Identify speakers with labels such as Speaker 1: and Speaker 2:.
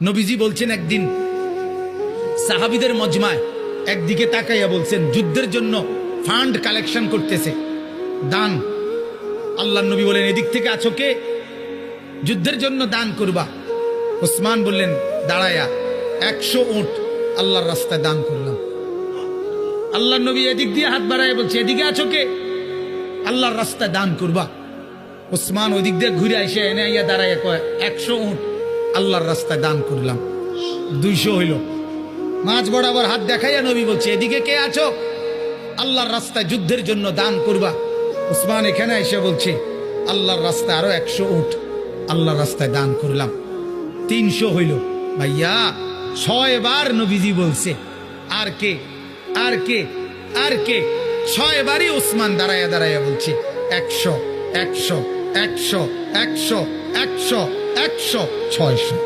Speaker 1: নবীজি বলছেন একদিন সাহাবীদের মজমায় একদিকে তাকাইয়া বলছেন যুদ্ধের জন্য ফান্ড কালেকশন করতেছে, দান। আল্লাহর নবী বলেন এদিক থেকে আছো কে? যুদ্ধের জন্য দান করবা। ওসমান বললেন দাঁড়ায়া 100 উট আল্লাহর রাস্তায় দান করলাম। আল্লাহর নবী এদিক দিয়ে হাত বাড়ায় বলছে এদিকে আছো কে? আল্লাহর রাস্তায় দান করবা। ওসমান ওইদিক দিয়ে ঘুরে এসে এনে আইয়া দাঁড়াইয়া কয় 100 উট আল্লাহর রাস্তায় দান করলাম। 200 হইল। মাঝ বরাবর হাত দেখাইয়া নবী বলছে এদিকে কে আছো? আল্লাহর রাস্তায় যুদ্ধের জন্য দান করবা। ওসমান এখানে এসে বলছে আল্লাহর রাস্তায় আরো 100 উট আল্লাহর রাস্তায় দান করলাম। 300 হইল। ভাইয়া 6 বার নবীজি বলছে আর কে আর কে আর কে? 6 বারই ওসমান দাঁড়াইয়া দাঁড়াইয়া বলছে 100 100 100 100 100 100 600।